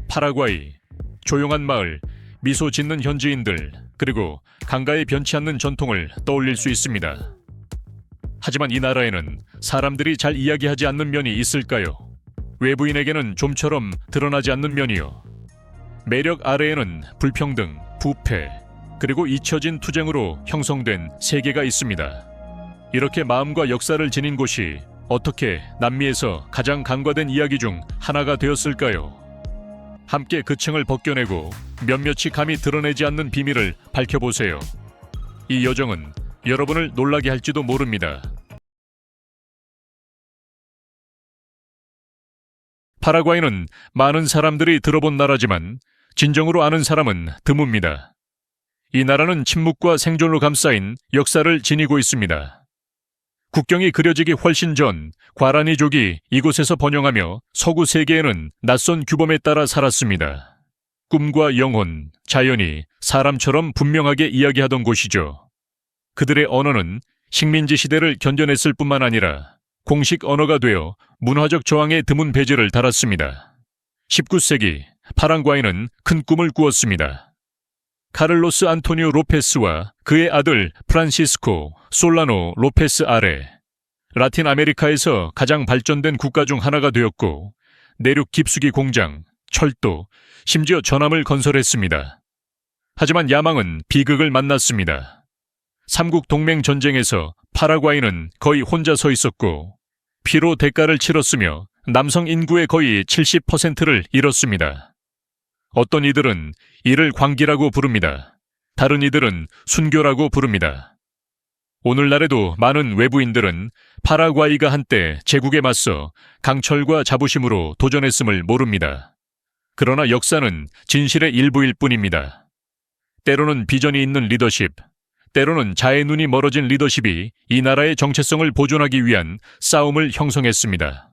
파라과이, 조용한 마을, 미소 짓는 현지인들, 그리고 강가에 변치 않는 전통을 떠올릴 수 있습니다. 하지만 이 나라에는 사람들이 잘 이야기하지 않는 면이 있을까요? 외부인에게는 좀처럼 드러나지 않는 면이요. 매력 아래에는 불평등, 부패, 그리고 잊혀진 투쟁으로 형성된 세계가 있습니다. 이렇게 마음과 역사를 지닌 곳이 어떻게 남미에서 가장 간과된 이야기 중 하나가 되었을까요? 함께 그 층을 벗겨내고 몇몇이 감히 드러내지 않는 비밀을 밝혀보세요. 이 여정은 여러분을 놀라게 할지도 모릅니다. 파라과이는 많은 사람들이 들어본 나라지만 진정으로 아는 사람은 드뭅니다. 이 나라는 침묵과 생존으로 감싸인 역사를 지니고 있습니다. 국경이 그려지기 훨씬 전 과라니족이 이곳에서 번영하며 서구 세계에는 낯선 규범에 따라 살았습니다. 꿈과 영혼, 자연이 사람처럼 분명하게 이야기하던 곳이죠. 그들의 언어는 식민지 시대를 견뎌냈을 뿐만 아니라 공식 언어가 되어 문화적 저항에 드문 배제를 달았습니다. 19세기 파랑과이는 큰 꿈을 꾸었습니다. 카를로스 안토니오 로페스와 그의 아들 프란시스코 솔라노 로페스 아래 라틴 아메리카에서 가장 발전된 국가 중 하나가 되었고 내륙 깊숙이 공장, 철도, 심지어 전함을 건설했습니다. 하지만 야망은 비극을 만났습니다. 삼국 동맹 전쟁에서 파라과이는 거의 혼자 서 있었고 피로 대가를 치렀으며 남성 인구의 거의 70%를 잃었습니다. 어떤 이들은 이를 광기라고 부릅니다. 다른 이들은 순교라고 부릅니다. 오늘날에도 많은 외부인들은 파라과이가 한때 제국에 맞서 강철과 자부심으로 도전했음을 모릅니다. 그러나 역사는 진실의 일부일 뿐입니다. 때로는 비전이 있는 리더십, 때로는 자의 눈이 멀어진 리더십이 이 나라의 정체성을 보존하기 위한 싸움을 형성했습니다.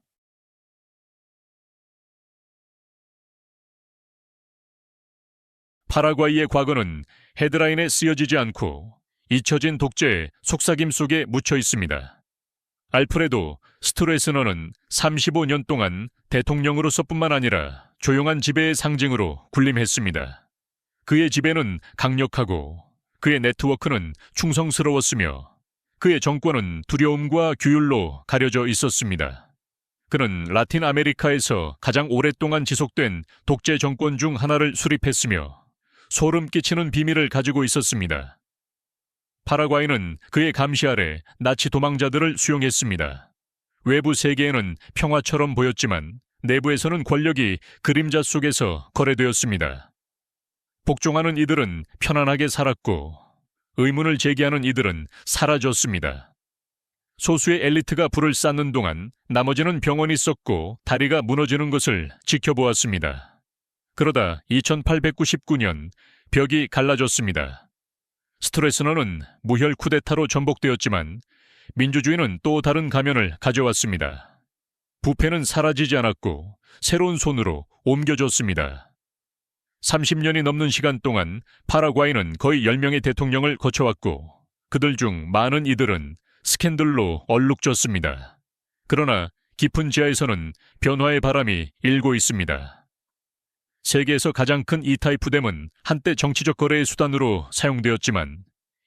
파라과이의 과거는 헤드라인에 쓰여지지 않고 잊혀진 독재의 속삭임 속에 묻혀 있습니다. 알프레도 스트레스너는 35년 동안 대통령으로서뿐만 아니라 조용한 지배의 상징으로 군림했습니다. 그의 지배는 강력하고 그의 네트워크는 충성스러웠으며 그의 정권은 두려움과 규율로 가려져 있었습니다. 그는 라틴 아메리카에서 가장 오랫동안 지속된 독재 정권 중 하나를 수립했으며 소름 끼치는 비밀을 가지고 있었습니다. 파라과이는 그의 감시 아래 나치 도망자들을 수용했습니다. 외부 세계에는 평화처럼 보였지만 내부에서는 권력이 그림자 속에서 거래되었습니다. 복종하는 이들은 편안하게 살았고 의문을 제기하는 이들은 사라졌습니다. 소수의 엘리트가 불을 쌓는 동안 나머지는 병원이 썩고 다리가 무너지는 것을 지켜보았습니다. 그러다 2899년 벽이 갈라졌습니다. 스트레스너는 무혈 쿠데타로 전복되었지만 민주주의는 또 다른 가면을 가져왔습니다. 부패는 사라지지 않았고 새로운 손으로 옮겨졌습니다. 30년이 넘는 시간 동안 파라과이는 거의 10명의 대통령을 거쳐왔고 그들 중 많은 이들은 스캔들로 얼룩졌습니다. 그러나 깊은 지하에서는 변화의 바람이 일고 있습니다. 세계에서 가장 큰 E-타입 댐은 한때 정치적 거래의 수단으로 사용되었지만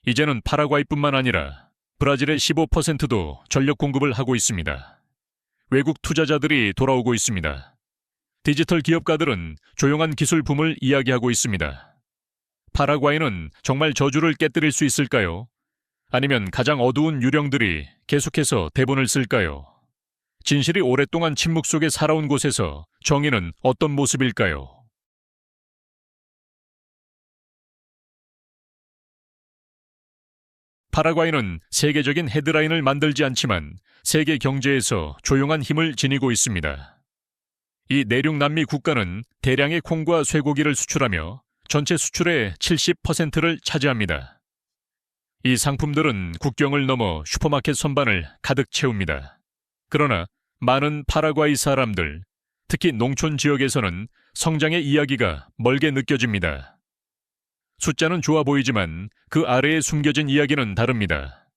이제는 파라과이뿐만 아니라 브라질의 15%도 전력 공급을 하고 있습니다. 외국 투자자들이 돌아오고 있습니다. 디지털 기업가들은 조용한 기술 붐을 이야기하고 있습니다. 파라과이는 정말 저주를 깨뜨릴 수 있을까요? 아니면 가장 어두운 유령들이 계속해서 대본을 쓸까요? 진실이 오랫동안 침묵 속에 살아온 곳에서 정의는 어떤 모습일까요? 파라과이는 세계적인 헤드라인을 만들지 않지만 세계 경제에서 조용한 힘을 지니고 있습니다. 이 내륙 남미 국가는 대량의 콩과 쇠고기를 수출하며 전체 수출의 70%를 차지합니다. 이 상품들은 국경을 넘어 슈퍼마켓 선반을 가득 채웁니다. 그러나 많은 파라과이 사람들, 특히 농촌 지역에서는 성장의 이야기가 멀게 느껴집니다. 숫자는 좋아 보이지만 그 아래에 숨겨진 이야기는 다릅니다.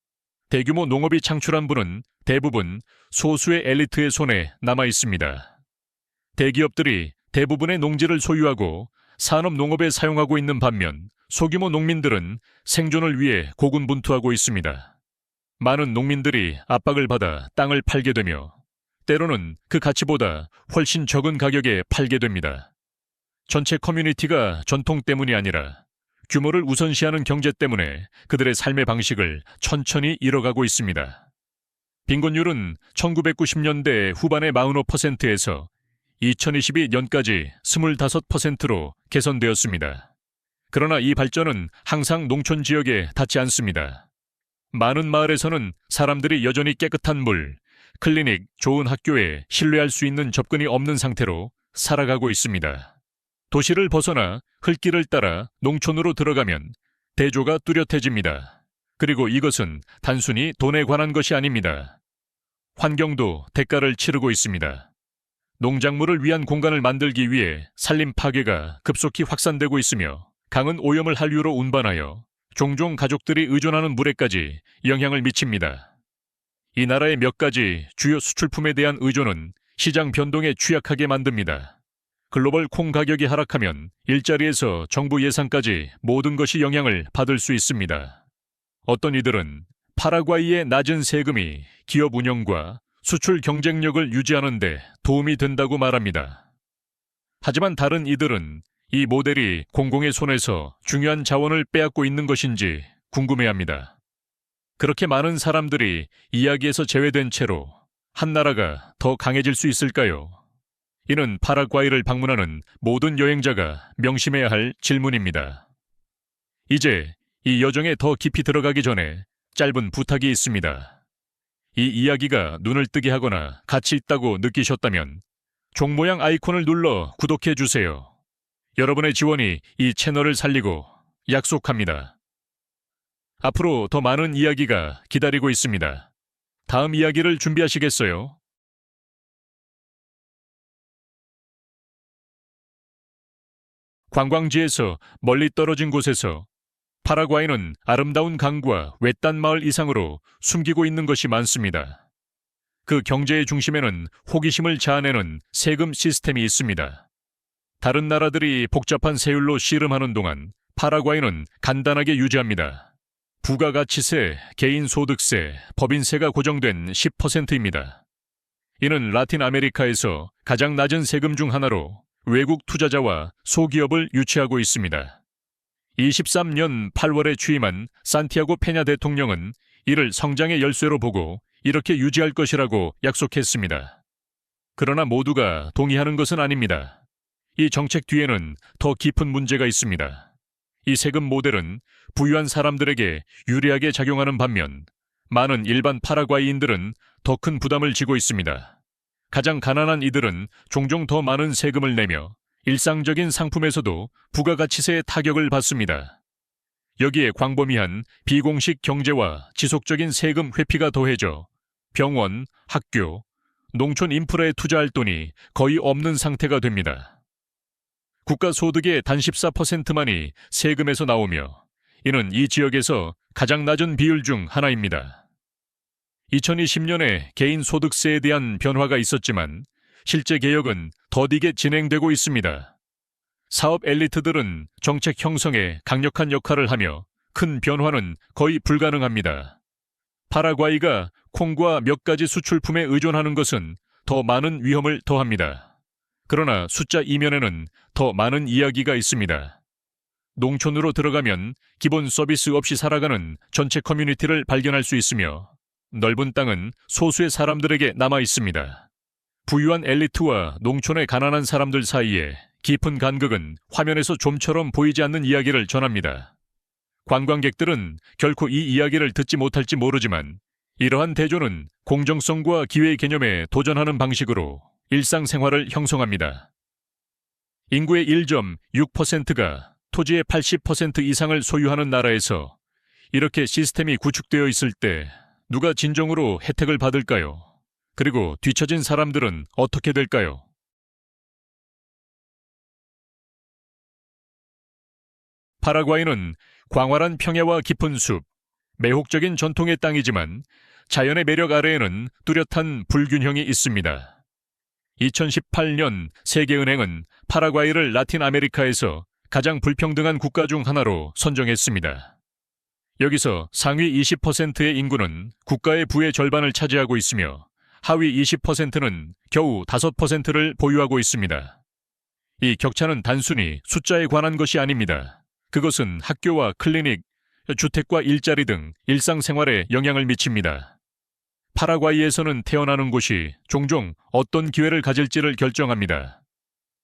대규모 농업이 창출한 부는 대부분 소수의 엘리트의 손에 남아 있습니다. 대기업들이 대부분의 농지를 소유하고 산업 농업에 사용하고 있는 반면 소규모 농민들은 생존을 위해 고군분투하고 있습니다. 많은 농민들이 압박을 받아 땅을 팔게 되며 때로는 그 가치보다 훨씬 적은 가격에 팔게 됩니다. 전체 커뮤니티가 전통 때문이 아니라 규모를 우선시하는 경제 때문에 그들의 삶의 방식을 천천히 잃어가고 있습니다. 빈곤율은 1990년대 후반의 45%에서 2022년까지 25%로 개선되었습니다. 그러나 이 발전은 항상 농촌 지역에 닿지 않습니다. 많은 마을에서는 사람들이 여전히 깨끗한 물, 클리닉, 좋은 학교에 신뢰할 수 있는 접근이 없는 상태로 살아가고 있습니다. 도시를 벗어나 흙길을 따라 농촌으로 들어가면 대조가 뚜렷해집니다. 그리고 이것은 단순히 돈에 관한 것이 아닙니다. 환경도 대가를 치르고 있습니다. 농작물을 위한 공간을 만들기 위해 산림 파괴가 급속히 확산되고 있으며 강은 오염을 한류로 운반하여 종종 가족들이 의존하는 물에까지 영향을 미칩니다. 이 나라의 몇 가지 주요 수출품에 대한 의존은 시장 변동에 취약하게 만듭니다. 글로벌 콩 가격이 하락하면 일자리에서 정부 예산까지 모든 것이 영향을 받을 수 있습니다. 어떤 이들은 파라과이의 낮은 세금이 기업 운영과 수출 경쟁력을 유지하는 데 도움이 된다고 말합니다. 하지만 다른 이들은 이 모델이 공공의 손에서 중요한 자원을 빼앗고 있는 것인지 궁금해합니다. 그렇게 많은 사람들이 이야기에서 제외된 채로 한 나라가 더 강해질 수 있을까요? 이는 파라과이를 방문하는 모든 여행자가 명심해야 할 질문입니다. 이제 이 여정에 더 깊이 들어가기 전에 짧은 부탁이 있습니다. 이 이야기가 눈을 뜨게 하거나 가치 있다고 느끼셨다면 종 모양 아이콘을 눌러 구독해 주세요. 여러분의 지원이 이 채널을 살리고 약속합니다. 앞으로 더 많은 이야기가 기다리고 있습니다. 다음 이야기를 준비하시겠어요? 관광지에서 멀리 떨어진 곳에서 파라과이는 아름다운 강과 외딴 마을 이상으로 숨기고 있는 것이 많습니다. 그 경제의 중심에는 호기심을 자아내는 세금 시스템이 있습니다. 다른 나라들이 복잡한 세율로 씨름하는 동안 파라과이는 간단하게 유지합니다. 부가가치세, 개인소득세, 법인세가 고정된 10%입니다. 이는 라틴 아메리카에서 가장 낮은 세금 중 하나로 외국 투자자와 소기업을 유치하고 있습니다. 23년 8월에 취임한 산티아고 페냐 대통령은 이를 성장의 열쇠로 보고 이렇게 유지할 것이라고 약속했습니다. 그러나 모두가 동의하는 것은 아닙니다. 이 정책 뒤에는 더 깊은 문제가 있습니다. 이 세금 모델은 부유한 사람들에게 유리하게 작용하는 반면 많은 일반 파라과이인들은 더 큰 부담을 지고 있습니다. 가장 가난한 이들은 종종 더 많은 세금을 내며 일상적인 상품에서도 부가가치세의 타격을 받습니다. 여기에 광범위한 비공식 경제와 지속적인 세금 회피가 더해져 병원, 학교, 농촌 인프라에 투자할 돈이 거의 없는 상태가 됩니다. 국가 소득의 단 14%만이 세금에서 나오며 이는 이 지역에서 가장 낮은 비율 중 하나입니다. 2020년에 개인 소득세에 대한 변화가 있었지만 실제 개혁은 더디게 진행되고 있습니다. 사업 엘리트들은 정책 형성에 강력한 역할을 하며 큰 변화는 거의 불가능합니다. 파라과이가 콩과 몇 가지 수출품에 의존하는 것은 더 많은 위험을 더합니다. 그러나 숫자 이면에는 더 많은 이야기가 있습니다. 농촌으로 들어가면 기본 서비스 없이 살아가는 전체 커뮤니티를 발견할 수 있으며 넓은 땅은 소수의 사람들에게 남아 있습니다. 부유한 엘리트와 농촌의 가난한 사람들 사이에 깊은 간극은 화면에서 좀처럼 보이지 않는 이야기를 전합니다. 관광객들은 결코 이 이야기를 듣지 못할지 모르지만 이러한 대조는 공정성과 기회 개념에 도전하는 방식으로 일상생활을 형성합니다. 인구의 1.6%가 토지의 80% 이상을 소유하는 나라에서 이렇게 시스템이 구축되어 있을 때 누가 진정으로 혜택을 받을까요? 그리고 뒤처진 사람들은 어떻게 될까요? 파라과이는 광활한 평야와 깊은 숲, 매혹적인 전통의 땅이지만 자연의 매력 아래에는 뚜렷한 불균형이 있습니다. 2018년 세계은행은 파라과이를 라틴 아메리카에서 가장 불평등한 국가 중 하나로 선정했습니다. 여기서 상위 20%의 인구는 국가의 부의 절반을 차지하고 있으며 하위 20%는 겨우 5%를 보유하고 있습니다. 이 격차는 단순히 숫자에 관한 것이 아닙니다. 그것은 학교와 클리닉, 주택과 일자리 등 일상생활에 영향을 미칩니다. 파라과이에서는 태어나는 곳이 종종 어떤 기회를 가질지를 결정합니다.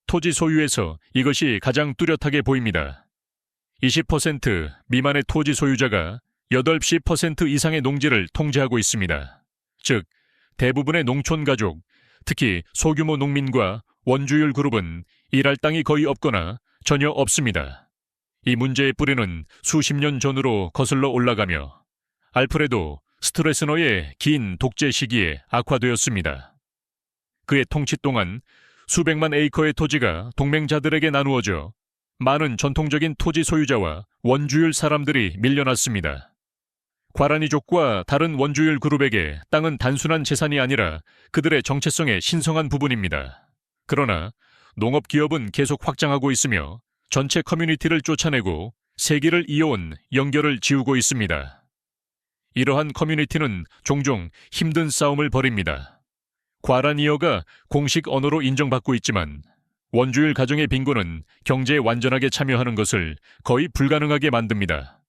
토지 소유에서 이것이 가장 뚜렷하게 보입니다. 20% 미만의 토지 소유자가 80% 이상의 농지를 통제하고 있습니다. 즉, 대부분의 농촌 가족, 특히 소규모 농민과 원주율 그룹은 일할 땅이 거의 없거나 전혀 없습니다. 이 문제의 뿌리는 수십 년 전으로 거슬러 올라가며 알프레도 스트레스너의 긴 독재 시기에 악화되었습니다. 그의 통치 동안 수백만 에이커의 토지가 동맹자들에게 나누어져 많은 전통적인 토지 소유자와 원주율 사람들이 밀려났습니다. 과라니족과 다른 원주율 그룹에게 땅은 단순한 재산이 아니라 그들의 정체성의 신성한 부분입니다. 그러나 농업기업은 계속 확장하고 있으며 전체 커뮤니티를 쫓아내고 세기를 이어온 연결을 지우고 있습니다. 이러한 커뮤니티는 종종 힘든 싸움을 벌입니다. 과라니어가 공식 언어로 인정받고 있지만 원주율 가정의 빈곤은 경제에 완전하게 참여하는 것을 거의 불가능하게 만듭니다.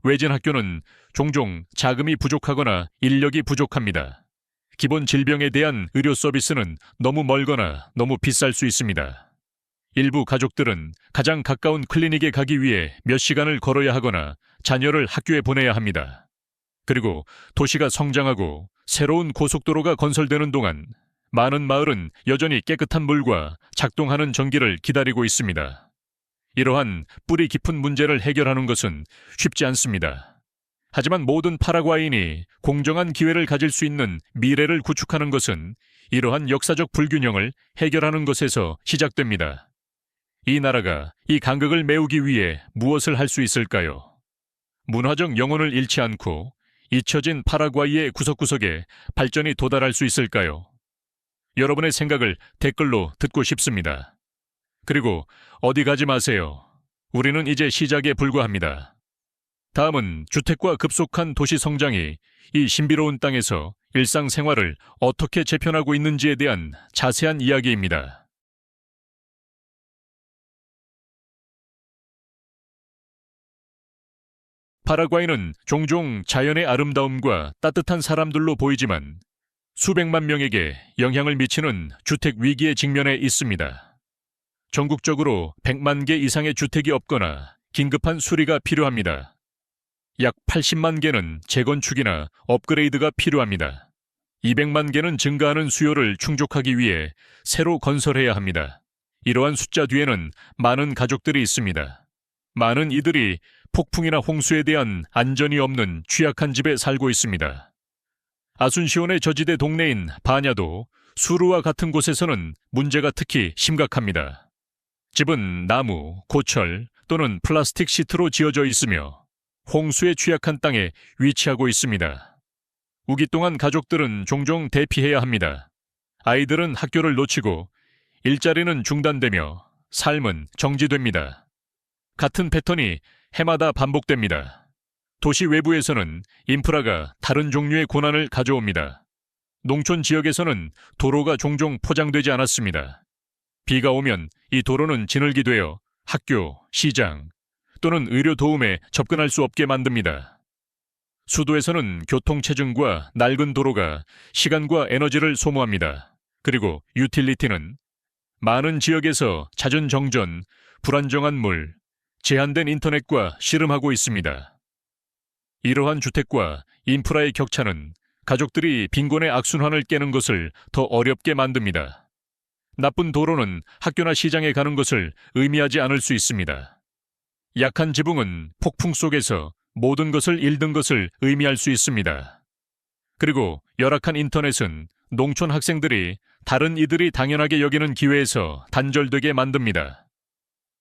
외진 학교는 종종 자금이 부족하거나 인력이 부족합니다. 기본 질병에 대한 의료 서비스는 너무 멀거나 너무 비쌀 수 있습니다. 일부 가족들은 가장 가까운 클리닉에 가기 위해 몇 시간을 걸어야 하거나 자녀를 학교에 보내야 합니다. 그리고 도시가 성장하고 새로운 고속도로가 건설되는 동안 많은 마을은 여전히 깨끗한 물과 작동하는 전기를 기다리고 있습니다. 이러한 뿌리 깊은 문제를 해결하는 것은 쉽지 않습니다. 하지만 모든 파라과이인이 공정한 기회를 가질 수 있는 미래를 구축하는 것은 이러한 역사적 불균형을 해결하는 것에서 시작됩니다. 이 나라가 이 간극을 메우기 위해 무엇을 할 수 있을까요? 문화적 영혼을 잃지 않고 잊혀진 파라과이의 구석구석에 발전이 도달할 수 있을까요? 여러분의 생각을 댓글로 듣고 싶습니다. 그리고 어디 가지 마세요. 우리는 이제 시작에 불과합니다. 다음은 주택과 급속한 도시 성장이 이 신비로운 땅에서 일상생활을 어떻게 재편하고 있는지에 대한 자세한 이야기입니다. 파라과이는 종종 자연의 아름다움과 따뜻한 사람들로 보이지만 수백만 명에게 영향을 미치는 주택 위기에 직면해 있습니다. 전국적으로 100만 개 이상의 주택이 없거나 긴급한 수리가 필요합니다. 약 80만 개는 재건축이나 업그레이드가 필요합니다. 200만 개는 증가하는 수요를 충족하기 위해 새로 건설해야 합니다. 이러한 숫자 뒤에는 많은 가족들이 있습니다. 많은 이들이 폭풍이나 홍수에 대한 안전이 없는 취약한 집에 살고 있습니다. 아순시온의 저지대 동네인 바냐도 수루와 같은 곳에서는 문제가 특히 심각합니다. 집은 나무, 고철 또는 플라스틱 시트로 지어져 있으며 홍수에 취약한 땅에 위치하고 있습니다. 우기 동안 가족들은 종종 대피해야 합니다. 아이들은 학교를 놓치고 일자리는 중단되며 삶은 정지됩니다. 같은 패턴이 해마다 반복됩니다. 도시 외부에서는 인프라가 다른 종류의 고난을 가져옵니다. 농촌 지역에서는 도로가 종종 포장되지 않았습니다. 비가 오면 이 도로는 진흙이 되어 학교, 시장 또는 의료 도움에 접근할 수 없게 만듭니다. 수도에서는 교통체증과 낡은 도로가 시간과 에너지를 소모합니다. 그리고 유틸리티는 많은 지역에서 잦은 정전, 불안정한 물, 제한된 인터넷과 씨름하고 있습니다. 이러한 주택과 인프라의 격차는 가족들이 빈곤의 악순환을 깨는 것을 더 어렵게 만듭니다. 나쁜 도로는 학교나 시장에 가는 것을 의미하지 않을 수 있습니다. 약한 지붕은 폭풍 속에서 모든 것을 잃는 것을 의미할 수 있습니다. 그리고 열악한 인터넷은 농촌 학생들이 다른 이들이 당연하게 여기는 기회에서 단절되게 만듭니다.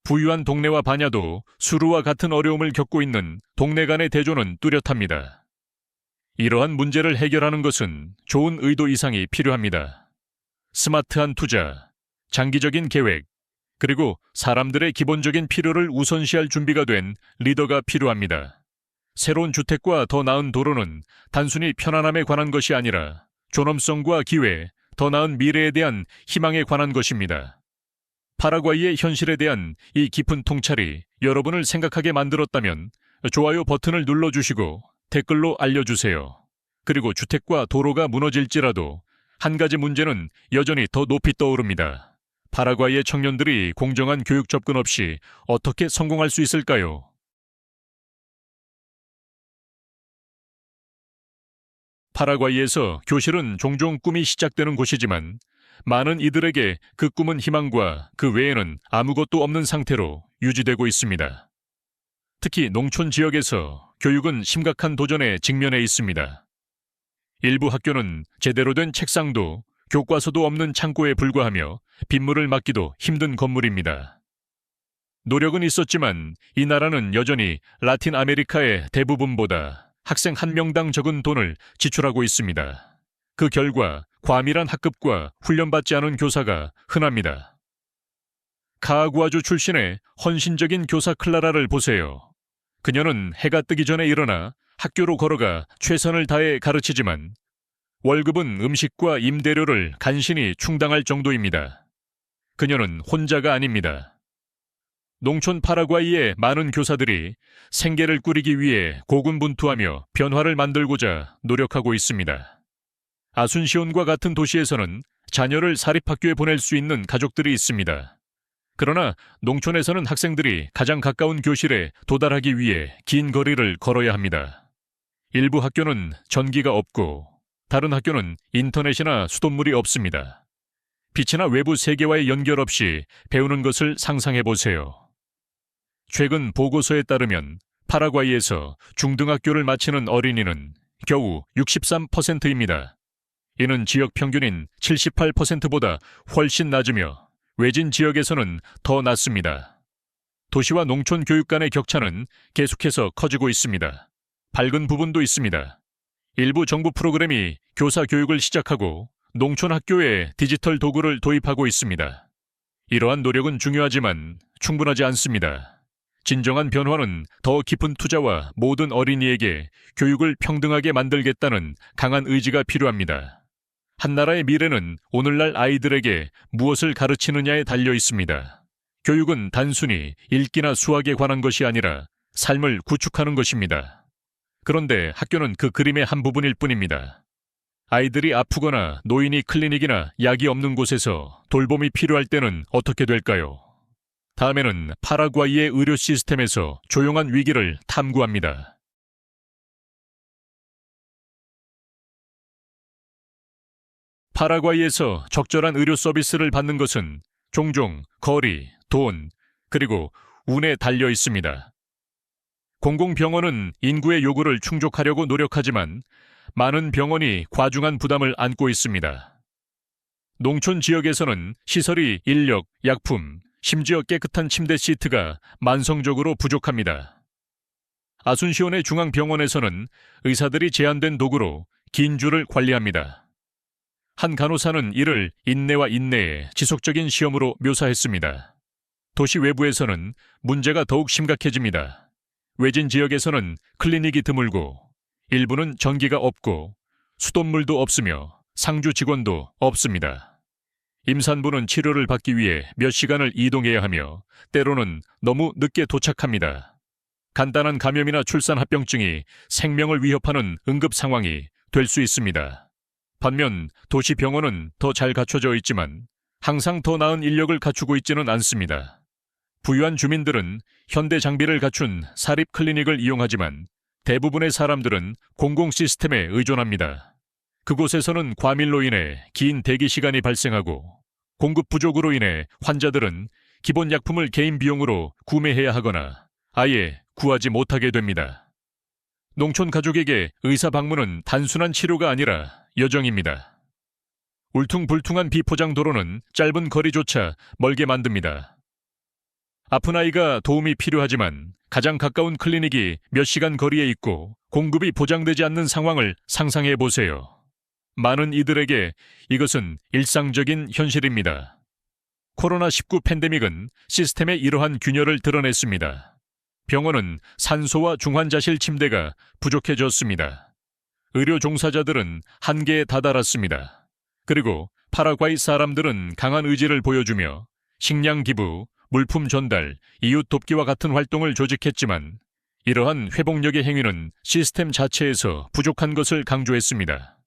부유한 동네와 바냐도 수루와 같은 어려움을 겪고 있는 동네 간의 대조는 뚜렷합니다. 이러한 문제를 해결하는 것은 좋은 의도 이상이 필요합니다. 스마트한 투자, 장기적인 계획, 그리고 사람들의 기본적인 필요를 우선시할 준비가 된 리더가 필요합니다. 새로운 주택과 더 나은 도로는 단순히 편안함에 관한 것이 아니라 존엄성과 기회, 더 나은 미래에 대한 희망에 관한 것입니다. 파라과이의 현실에 대한 이 깊은 통찰이 여러분을 생각하게 만들었다면 좋아요 버튼을 눌러주시고 댓글로 알려주세요. 그리고 주택과 도로가 무너질지라도 한 가지 문제는 여전히 더 높이 떠오릅니다. 파라과이의 청년들이 공정한 교육 접근 없이 어떻게 성공할 수 있을까요? 파라과이에서 교실은 종종 꿈이 시작되는 곳이지만 많은 이들에게 그 꿈은 희망과 그 외에는 아무것도 없는 상태로 유지되고 있습니다. 특히 농촌 지역에서 교육은 심각한 도전에 직면해 있습니다. 일부 학교는 제대로 된 책상도 교과서도 없는 창고에 불과하며 빗물을 막기도 힘든 건물입니다. 노력은 있었지만 이 나라는 여전히 라틴 아메리카의 대부분보다 학생 한 명당 적은 돈을 지출하고 있습니다. 그 결과 과밀한 학급과 훈련받지 않은 교사가 흔합니다. 카아구아주 출신의 헌신적인 교사 클라라를 보세요. 그녀는 해가 뜨기 전에 일어나 학교로 걸어가 최선을 다해 가르치지만 월급은 음식과 임대료를 간신히 충당할 정도입니다. 그녀는 혼자가 아닙니다. 농촌 파라과이의 많은 교사들이 생계를 꾸리기 위해 고군분투하며 변화를 만들고자 노력하고 있습니다. 아순시온과 같은 도시에서는 자녀를 사립학교에 보낼 수 있는 가족들이 있습니다. 그러나 농촌에서는 학생들이 가장 가까운 교실에 도달하기 위해 긴 거리를 걸어야 합니다. 일부 학교는 전기가 없고 다른 학교는 인터넷이나 수돗물이 없습니다. 빛이나 외부 세계와의 연결 없이 배우는 것을 상상해 보세요. 최근 보고서에 따르면 파라과이에서 중등학교를 마치는 어린이는 겨우 63%입니다. 이는 지역 평균인 78%보다 훨씬 낮으며 외진 지역에서는 더 낮습니다. 도시와 농촌 교육 간의 격차는 계속해서 커지고 있습니다. 밝은 부분도 있습니다. 일부 정부 프로그램이 교사 교육을 시작하고 농촌 학교에 디지털 도구를 도입하고 있습니다. 이러한 노력은 중요하지만 충분하지 않습니다. 진정한 변화는 더 깊은 투자와 모든 어린이에게 교육을 평등하게 만들겠다는 강한 의지가 필요합니다. 한 나라의 미래는 오늘날 아이들에게 무엇을 가르치느냐에 달려 있습니다. 교육은 단순히 읽기나 수학에 관한 것이 아니라 삶을 구축하는 것입니다. 그런데 학교는 그 그림의 한 부분일 뿐입니다. 아이들이 아프거나 노인이 클리닉이나 약이 없는 곳에서 돌봄이 필요할 때는 어떻게 될까요? 다음에는 파라과이의 의료 시스템에서 조용한 위기를 탐구합니다. 파라과이에서 적절한 의료 서비스를 받는 것은 종종 거리, 돈, 그리고 운에 달려 있습니다. 공공병원은 인구의 요구를 충족하려고 노력하지만 많은 병원이 과중한 부담을 안고 있습니다. 농촌 지역에서는 시설이 인력, 약품, 심지어 깨끗한 침대 시트가 만성적으로 부족합니다. 아순시온의 중앙병원에서는 의사들이 제한된 도구로 긴 줄을 관리합니다. 한 간호사는 이를 인내와 인내의 지속적인 시험으로 묘사했습니다. 도시 외부에서는 문제가 더욱 심각해집니다. 외진 지역에서는 클리닉이 드물고 일부는 전기가 없고 수돗물도 없으며 상주 직원도 없습니다. 임산부는 치료를 받기 위해 몇 시간을 이동해야 하며 때로는 너무 늦게 도착합니다. 간단한 감염이나 출산 합병증이 생명을 위협하는 응급 상황이 될 수 있습니다. 반면 도시 병원은 더 잘 갖춰져 있지만 항상 더 나은 인력을 갖추고 있지는 않습니다. 부유한 주민들은 현대 장비를 갖춘 사립 클리닉을 이용하지만 대부분의 사람들은 공공 시스템에 의존합니다. 그곳에서는 과밀로 인해 긴 대기 시간이 발생하고 공급 부족으로 인해 환자들은 기본 약품을 개인 비용으로 구매해야 하거나 아예 구하지 못하게 됩니다. 농촌 가족에게 의사 방문은 단순한 치료가 아니라 여정입니다. 울퉁불퉁한 비포장 도로는 짧은 거리조차 멀게 만듭니다. 아픈 아이가 도움이 필요하지만 가장 가까운 클리닉이 몇 시간 거리에 있고 공급이 보장되지 않는 상황을 상상해 보세요. 많은 이들에게 이것은 일상적인 현실입니다. 코로나19 팬데믹은 시스템의 이러한 균열을 드러냈습니다. 병원은 산소와 중환자실 침대가 부족해졌습니다. 의료 종사자들은 한계에 다다랐습니다. 그리고 파라과이 사람들은 강한 의지를 보여주며 식량 기부, 물품 전달, 이웃 돕기와 같은 활동을 조직했지만 이러한 회복력의 행위는 시스템 자체에서 부족한 것을 강조했습니다.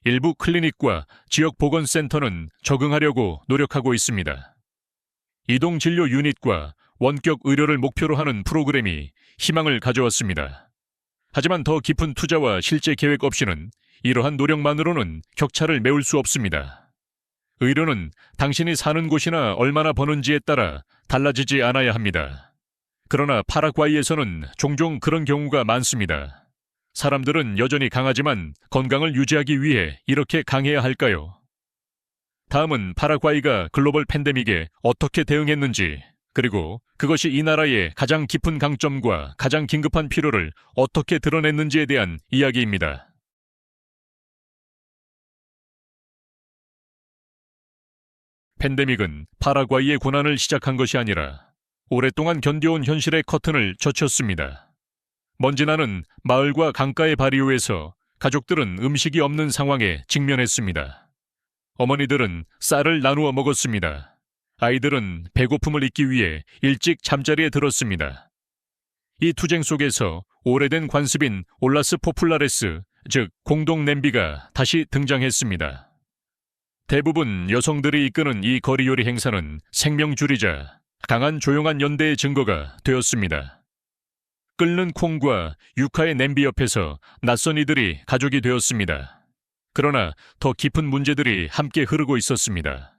일부 클리닉과 지역 보건센터는 적응하려고 노력하고 있습니다. 이동 진료 유닛과 원격 의료를 목표로 하는 프로그램이 희망을 가져왔습니다. 하지만 더 깊은 투자와 실제 계획 없이는 이러한 노력만으로는 격차를 메울 수 없습니다. 의료는 당신이 사는 곳이나 얼마나 버는지에 따라 달라지지 않아야 합니다. 그러나 파라과이에서는 종종 그런 경우가 많습니다. 사람들은 여전히 강하지만 건강을 유지하기 위해 이렇게 강해야 할까요? 다음은 파라과이가 글로벌 팬데믹에 어떻게 대응했는지, 그리고 그것이 이 나라의 가장 깊은 강점과 가장 긴급한 필요를 어떻게 드러냈는지에 대한 이야기입니다. 팬데믹은 파라과이의 고난을 시작한 것이 아니라 오랫동안 견뎌온 현실의 커튼을 젖혔습니다. 먼지 나는 마을과 강가의 바리오에서 가족들은 음식이 없는 상황에 직면했습니다. 어머니들은 쌀을 나누어 먹었습니다. 아이들은 배고픔을 잊기 위해 일찍 잠자리에 들었습니다. 이 투쟁 속에서 오래된 관습인 올라스 포플라레스, 즉 공동 냄비가 다시 등장했습니다. 대부분 여성들이 이끄는 이 거리요리 행사는 생명줄이자 강한 조용한 연대의 증거가 되었습니다. 끓는 콩과 유카의 냄비 옆에서 낯선 이들이 가족이 되었습니다. 그러나 더 깊은 문제들이 함께 흐르고 있었습니다.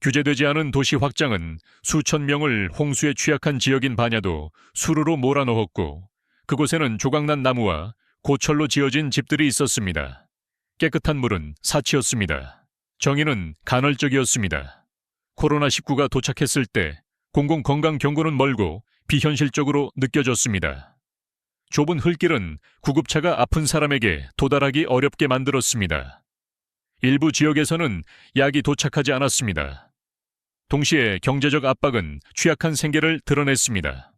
규제되지 않은 도시 확장은 수천 명을 홍수에 취약한 지역인 바냐도 수르로 몰아넣었고 그곳에는 조각난 나무와 고철로 지어진 집들이 있었습니다. 깨끗한 물은 사치였습니다. 정의는 간헐적이었습니다. 코로나19가 도착했을 때 공공건강경고는 멀고 비현실적으로 느껴졌습니다. 좁은 흘길은 구급차가 아픈 사람에게 도달하기 어렵게 만들었습니다. 일부 지역에서는 약이 도착하지 않았습니다. 동시에 경제적 압박은 취약한 생계를 드러냈습니다.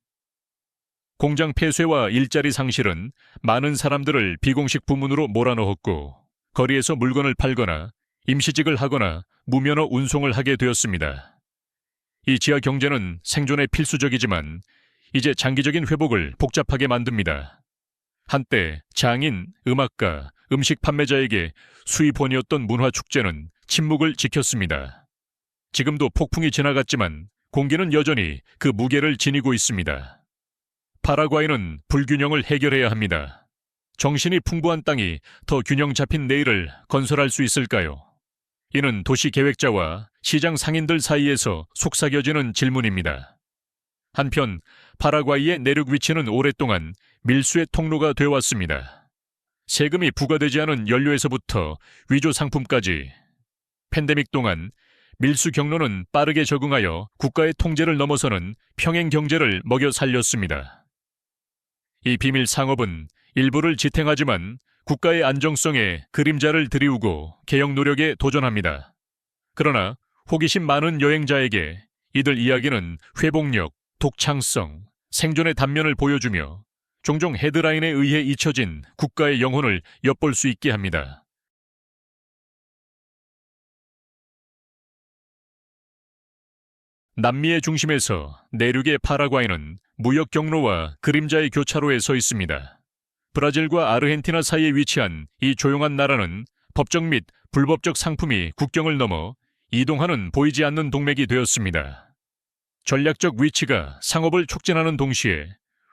공장 폐쇄와 일자리 상실은 많은 사람들을 비공식 부문으로 몰아넣었고 거리에서 물건을 팔거나 임시직을 하거나 무면허 운송을 하게 되었습니다. 이 지하 경제는 생존에 필수적이지만 이제 장기적인 회복을 복잡하게 만듭니다. 한때 장인, 음악가, 음식 판매자에게 수입원이었던 문화축제는 침묵을 지켰습니다. 지금도 폭풍이 지나갔지만 공기는 여전히 그 무게를 지니고 있습니다. 파라과이는 불균형을 해결해야 합니다. 정신이 풍부한 땅이 더 균형 잡힌 내일을 건설할 수 있을까요? 이는 도시 계획자와 시장 상인들 사이에서 속삭여지는 질문입니다. 한편 파라과이의 내륙 위치는 오랫동안 밀수의 통로가 되어왔습니다. 세금이 부과되지 않은 연료에서부터 위조 상품까지 팬데믹 동안 밀수 경로는 빠르게 적응하여 국가의 통제를 넘어서는 평행 경제를 먹여 살렸습니다. 이 비밀 상업은 일부를 지탱하지만 국가의 안정성에 그림자를 드리우고 개혁 노력에 도전합니다. 그러나 호기심 많은 여행자에게 이들 이야기는 회복력, 독창성, 생존의 단면을 보여주며 종종 헤드라인에 의해 잊혀진 국가의 영혼을 엿볼 수 있게 합니다. 남미의 중심에서 내륙의 파라과이는 무역 경로와 그림자의 교차로에 서 있습니다. 브라질과 아르헨티나 사이에 위치한 이 조용한 나라는 법적 및 불법적 상품이 국경을 넘어 이동하는 보이지 않는 동맥이 되었습니다. 전략적 위치가 상업을 촉진하는 동시에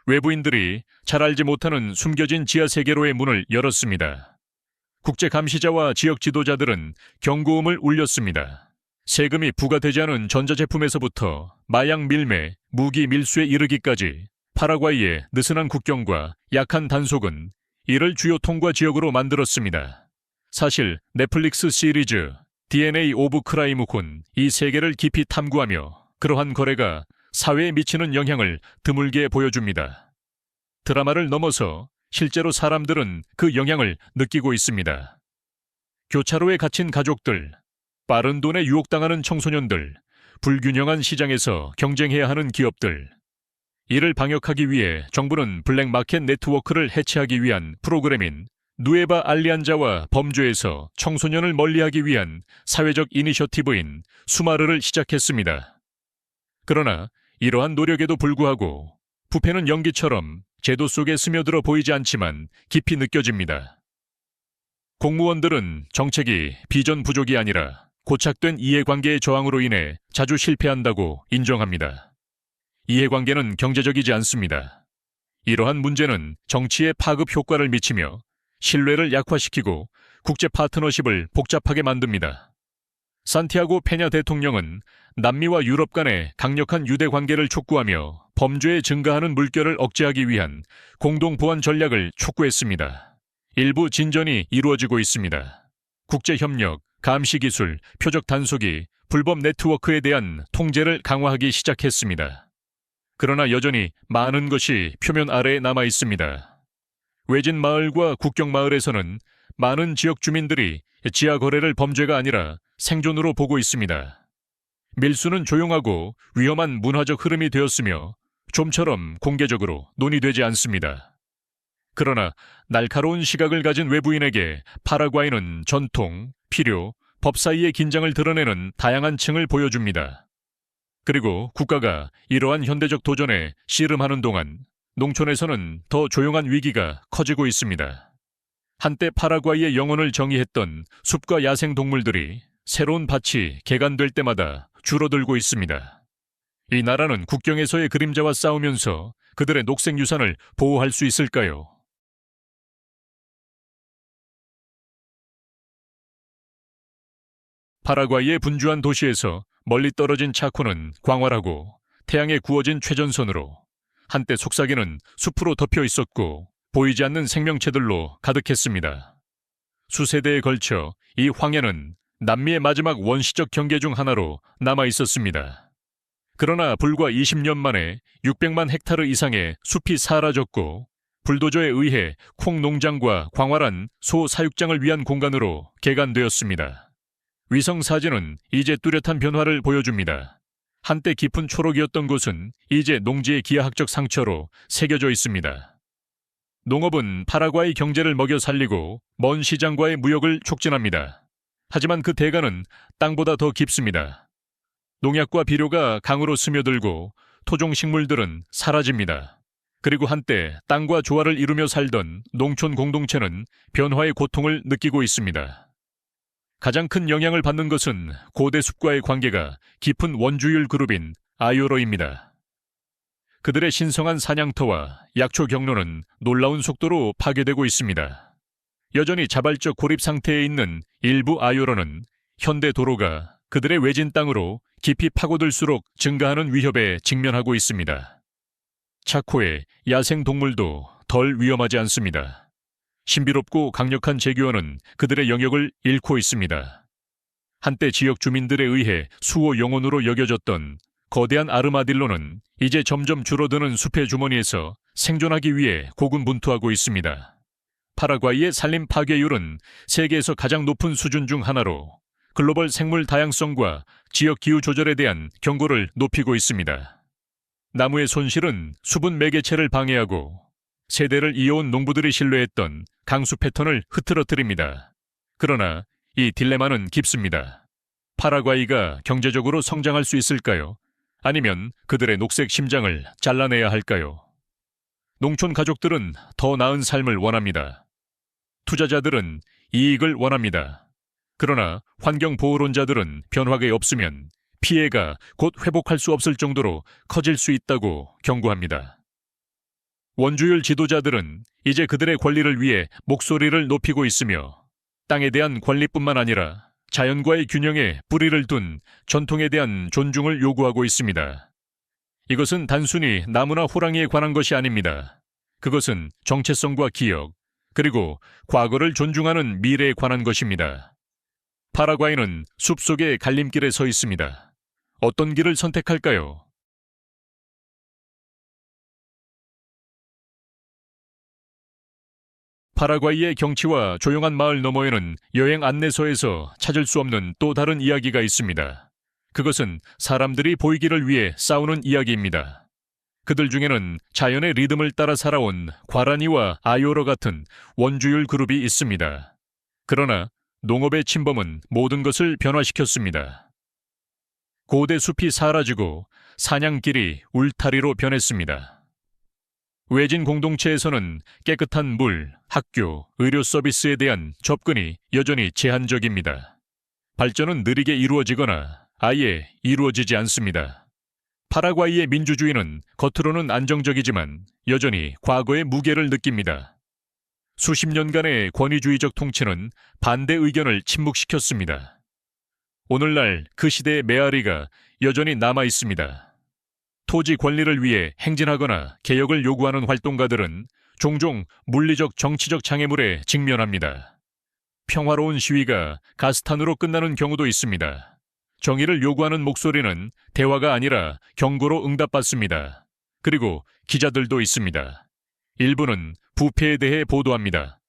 외부인들이 잘 알지 못하는 숨겨진 지하 세계로의 문을 열었습니다. 국제 감시자와 지역 지도자들은 경고음을 울렸습니다. 세금이 부과되지 않은 전자제품에서부터 마약 밀매, 무기 밀수에 이르기까지 파라과이의 느슨한 국경과 약한 단속은 이를 주요 통과 지역으로 만들었습니다. 사실 넷플릭스 시리즈 DNA 오브 크라임은 이 세계를 깊이 탐구하며 그러한 거래가 사회에 미치는 영향을 드물게 보여줍니다. 드라마를 넘어서 실제로 사람들은 그 영향을 느끼고 있습니다. 교차로에 갇힌 가족들, 빠른 돈에 유혹당하는 청소년들, 불균형한 시장에서 경쟁해야 하는 기업들. 이를 방역하기 위해 정부는 블랙마켓 네트워크를 해체하기 위한 프로그램인 누에바 알리안자와 범죄에서 청소년을 멀리하기 위한 사회적 이니셔티브인 수마르를 시작했습니다. 그러나 이러한 노력에도 불구하고 부패는 연기처럼 제도 속에 스며들어 보이지 않지만 깊이 느껴집니다. 공무원들은 정책이 비전 부족이 아니라 고착된 이해관계의 저항으로 인해 자주 실패한다고 인정합니다. 이해관계는 경제적이지 않습니다. 이러한 문제는 정치에 파급 효과를 미치며 신뢰를 약화시키고 국제 파트너십을 복잡하게 만듭니다. 산티아고 페냐 대통령은 남미와 유럽 간의 강력한 유대 관계를 촉구하며 범죄에 증가하는 물결을 억제하기 위한 공동 보안 전략을 촉구했습니다. 일부 진전이 이루어지고 있습니다. 국제협력, 감시기술, 표적 단속이 불법 네트워크에 대한 통제를 강화하기 시작했습니다. 그러나 여전히 많은 것이 표면 아래에 남아 있습니다. 외진 마을과 국경 마을에서는 많은 지역 주민들이 지하 거래를 범죄가 아니라 생존으로 보고 있습니다. 밀수는 조용하고 위험한 문화적 흐름이 되었으며 좀처럼 공개적으로 논의되지 않습니다. 그러나 날카로운 시각을 가진 외부인에게 파라과이는 전통, 필요, 법 사이의 긴장을 드러내는 다양한 층을 보여줍니다. 그리고 국가가 이러한 현대적 도전에 씨름하는 동안 농촌에서는 더 조용한 위기가 커지고 있습니다. 한때 파라과이의 영혼을 정의했던 숲과 야생 동물들이 새로운 밭이 개간될 때마다 줄어들고 있습니다. 이 나라는 국경에서의 그림자와 싸우면서 그들의 녹색 유산을 보호할 수 있을까요? 파라과이의 분주한 도시에서 멀리 떨어진 차코는 광활하고 태양에 구워진 최전선으로 한때 속삭이는 숲으로 덮여 있었고 보이지 않는 생명체들로 가득했습니다. 수세대에 걸쳐 이 황야는 남미의 마지막 원시적 경계 중 하나로 남아 있었습니다. 그러나 불과 20년 만에 600만 헥타르 이상의 숲이 사라졌고 불도저에 의해 콩 농장과 광활한 소 사육장을 위한 공간으로 개간되었습니다. 위성 사진은 이제 뚜렷한 변화를 보여줍니다. 한때 깊은 초록이었던 곳은 이제 농지의 기하학적 상처로 새겨져 있습니다. 농업은 파라과이 경제를 먹여 살리고 먼 시장과의 무역을 촉진합니다. 하지만 그 대가는 땅보다 더 깊습니다. 농약과 비료가 강으로 스며들고 토종 식물들은 사라집니다. 그리고 한때 땅과 조화를 이루며 살던 농촌 공동체는 변화의 고통을 느끼고 있습니다. 가장 큰 영향을 받는 것은 고대 숲과의 관계가 깊은 원주율 그룹인 아요로입니다. 그들의 신성한 사냥터와 약초 경로는 놀라운 속도로 파괴되고 있습니다. 여전히 자발적 고립 상태에 있는 일부 아요로는 현대 도로가 그들의 외진 땅으로 깊이 파고들수록 증가하는 위협에 직면하고 있습니다. 차코의 야생 동물도 덜 위험하지 않습니다. 신비롭고 강력한 제규어는 그들의 영역을 잃고 있습니다. 한때 지역 주민들에 의해 수호 영혼으로 여겨졌던 거대한 아르마딜로는 이제 점점 줄어드는 숲의 주머니에서 생존하기 위해 고군분투하고 있습니다. 파라과이의 산림 파괴율은 세계에서 가장 높은 수준 중 하나로 글로벌 생물 다양성과 지역 기후 조절에 대한 경고를 높이고 있습니다. 나무의 손실은 수분 매개체를 방해하고 세대를 이어온 농부들이 신뢰했던 강수 패턴을 흐트러뜨립니다. 그러나 이 딜레마는 깊습니다. 파라과이가 경제적으로 성장할 수 있을까요? 아니면 그들의 녹색 심장을 잘라내야 할까요? 농촌 가족들은 더 나은 삶을 원합니다. 투자자들은 이익을 원합니다. 그러나 환경보호론자들은 변화가 없으면 피해가 곧 회복할 수 없을 정도로 커질 수 있다고 경고합니다. 원주율 지도자들은 이제 그들의 권리를 위해 목소리를 높이고 있으며 땅에 대한 권리뿐만 아니라 자연과의 균형에 뿌리를 둔 전통에 대한 존중을 요구하고 있습니다. 이것은 단순히 나무나 호랑이에 관한 것이 아닙니다. 그것은 정체성과 기억, 그리고 과거를 존중하는 미래에 관한 것입니다. 파라과이는 숲속의 갈림길에 서 있습니다. 어떤 길을 선택할까요? 파라과이의 경치와 조용한 마을 너머에는 여행 안내서에서 찾을 수 없는 또 다른 이야기가 있습니다. 그것은 사람들이 보이기를 위해 싸우는 이야기입니다. 그들 중에는 자연의 리듬을 따라 살아온 과라니와 아요러 같은 원주율 그룹이 있습니다. 그러나 농업의 침범은 모든 것을 변화시켰습니다. 고대 숲이 사라지고 사냥길이 울타리로 변했습니다. 외진 공동체에서는 깨끗한 물, 학교, 의료 서비스에 대한 접근이 여전히 제한적입니다. 발전은 느리게 이루어지거나 아예 이루어지지 않습니다. 파라과이의 민주주의는 겉으로는 안정적이지만 여전히 과거의 무게를 느낍니다. 수십 년간의 권위주의적 통치는 반대 의견을 침묵시켰습니다. 오늘날 그 시대의 메아리가 여전히 남아 있습니다. 토지 권리를 위해 행진하거나 개혁을 요구하는 활동가들은 종종 물리적 정치적 장애물에 직면합니다. 평화로운 시위가 가스탄으로 끝나는 경우도 있습니다. 정의를 요구하는 목소리는 대화가 아니라 경고로 응답받습니다. 그리고 기자들도 있습니다. 일부는 부패에 대해 보도합니다.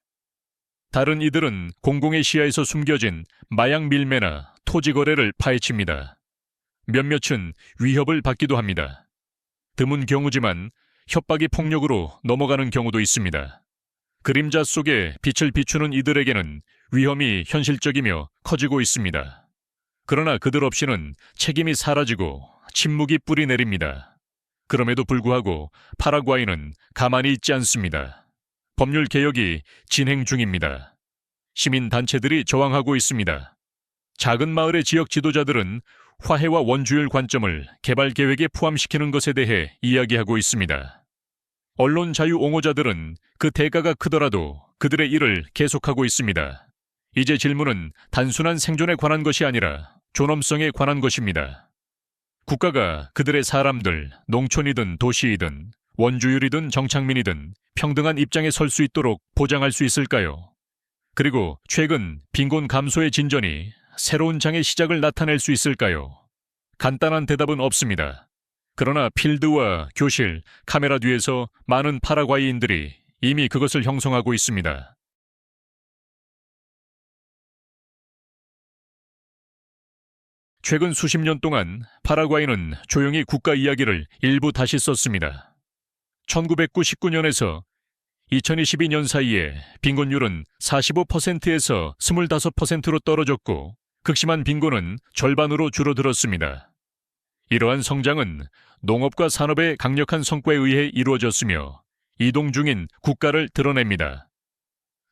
다른 이들은 공공의 시야에서 숨겨진 마약 밀매나 토지 거래를 파헤칩니다. 몇몇은 위협을 받기도 합니다. 드문 경우지만 협박이 폭력으로 넘어가는 경우도 있습니다. 그림자 속에 빛을 비추는 이들에게는 위험이 현실적이며 커지고 있습니다. 그러나 그들 없이는 책임이 사라지고 침묵이 뿌리 내립니다. 그럼에도 불구하고 파라과이는 가만히 있지 않습니다. 법률 개혁이 진행 중입니다. 시민단체들이 저항하고 있습니다. 작은 마을의 지역 지도자들은 화해와 원주율 관점을 개발 계획에 포함시키는 것에 대해 이야기하고 있습니다. 언론 자유 옹호자들은 그 대가가 크더라도 그들의 일을 계속하고 있습니다. 이제 질문은 단순한 생존에 관한 것이 아니라 존엄성에 관한 것입니다. 국가가 그들의 사람들, 농촌이든 도시이든 원주율이든 정착민이든 평등한 입장에 설 수 있도록 보장할 수 있을까요? 그리고 최근 빈곤 감소의 진전이 새로운 장의 시작을 나타낼 수 있을까요? 간단한 대답은 없습니다. 그러나 필드와 교실, 카메라 뒤에서 많은 파라과이인들이 이미 그것을 형성하고 있습니다. 최근 수십 년 동안 파라과이는 조용히 국가 이야기를 일부 다시 썼습니다. 1999년에서 2022년 사이에 빈곤율은 45%에서 25%로 떨어졌고 극심한 빈곤은 절반으로 줄어들었습니다. 이러한 성장은 농업과 산업의 강력한 성과에 의해 이루어졌으며 이동 중인 국가를 드러냅니다.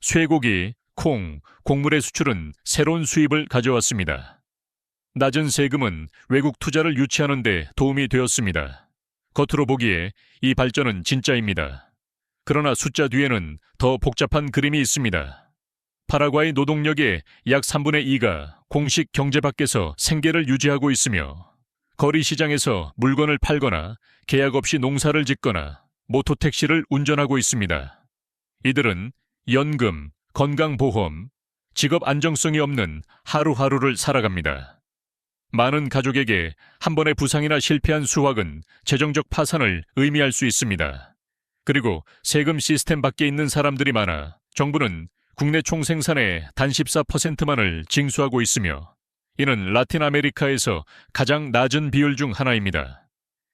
쇠고기, 콩, 곡물의 수출은 새로운 수입을 가져왔습니다. 낮은 세금은 외국 투자를 유치하는 데 도움이 되었습니다. 겉으로 보기에 이 발전은 진짜입니다. 그러나 숫자 뒤에는 더 복잡한 그림이 있습니다. 파라과이 노동력의 약 3분의 2가 공식 경제 밖에서 생계를 유지하고 있으며 거리 시장에서 물건을 팔거나 계약 없이 농사를 짓거나 모토택시를 운전하고 있습니다. 이들은 연금, 건강보험, 직업 안정성이 없는 하루하루를 살아갑니다. 많은 가족에게 한 번의 부상이나 실패한 수확은 재정적 파산을 의미할 수 있습니다. 그리고 세금 시스템 밖에 있는 사람들이 많아 정부는 국내 총생산의 단 14%만을 징수하고 있으며 이는 라틴 아메리카에서 가장 낮은 비율 중 하나입니다.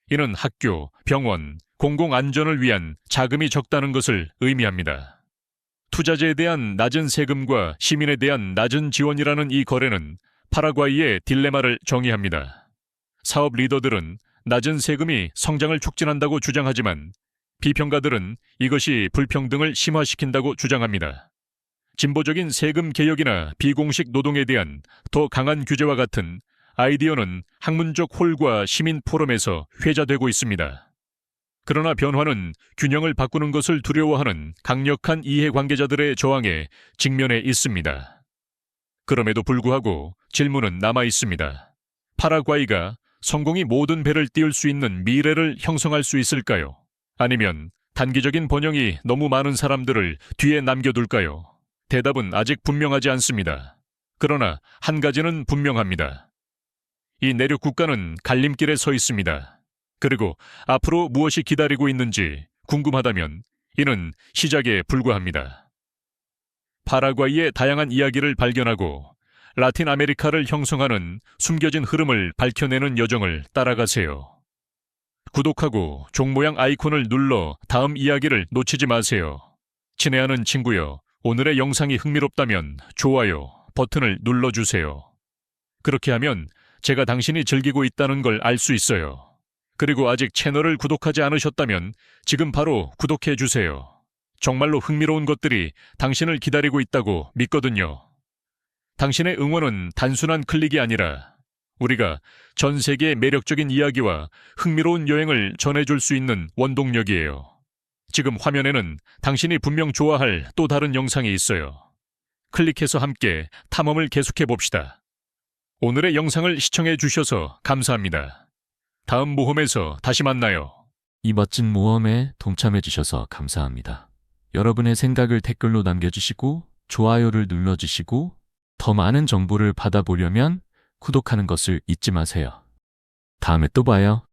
이는 학교, 병원, 공공안전을 위한 자금이 적다는 것을 의미합니다. 투자재에 대한 낮은 세금과 시민에 대한 낮은 지원이라는 이 거래는 파라과이의 딜레마를 정의합니다. 사업 리더들은 낮은 세금이 성장을 촉진한다고 주장하지만 비평가들은 이것이 불평등을 심화시킨다고 주장합니다. 진보적인 세금 개혁이나 비공식 노동에 대한 더 강한 규제와 같은 아이디어는 학문적 홀과 시민 포럼에서 회자되고 있습니다. 그러나 변화는 균형을 바꾸는 것을 두려워하는 강력한 이해관계자들의 저항에 직면해 있습니다. 그럼에도 불구하고 질문은 남아 있습니다. 파라과이가 성공이 모든 배를 띄울 수 있는 미래를 형성할 수 있을까요? 아니면 단기적인 번영이 너무 많은 사람들을 뒤에 남겨둘까요? 대답은 아직 분명하지 않습니다. 그러나 한 가지는 분명합니다. 이 내륙 국가는 갈림길에 서 있습니다. 그리고 앞으로 무엇이 기다리고 있는지 궁금하다면 이는 시작에 불과합니다. 파라과이의 다양한 이야기를 발견하고 라틴 아메리카를 형성하는 숨겨진 흐름을 밝혀내는 여정을 따라가세요. 구독하고 종 모양 아이콘을 눌러 다음 이야기를 놓치지 마세요. 친애하는 친구여, 오늘의 영상이 흥미롭다면 좋아요 버튼을 눌러주세요. 그렇게 하면 제가 당신이 즐기고 있다는 걸 알 수 있어요. 그리고 아직 채널을 구독하지 않으셨다면 지금 바로 구독해 주세요. 정말로 흥미로운 것들이 당신을 기다리고 있다고 믿거든요. 당신의 응원은 단순한 클릭이 아니라 우리가 전 세계의 매력적인 이야기와 흥미로운 여행을 전해줄 수 있는 원동력이에요. 지금 화면에는 당신이 분명 좋아할 또 다른 영상이 있어요. 클릭해서 함께 탐험을 계속해 봅시다. 오늘의 영상을 시청해 주셔서 감사합니다. 다음 모험에서 다시 만나요. 이 멋진 모험에 동참해 주셔서 감사합니다. 여러분의 생각을 댓글로 남겨주시고 좋아요를 눌러주시고 더 많은 정보를 받아보려면 구독하는 것을 잊지 마세요. 다음에 또 봐요.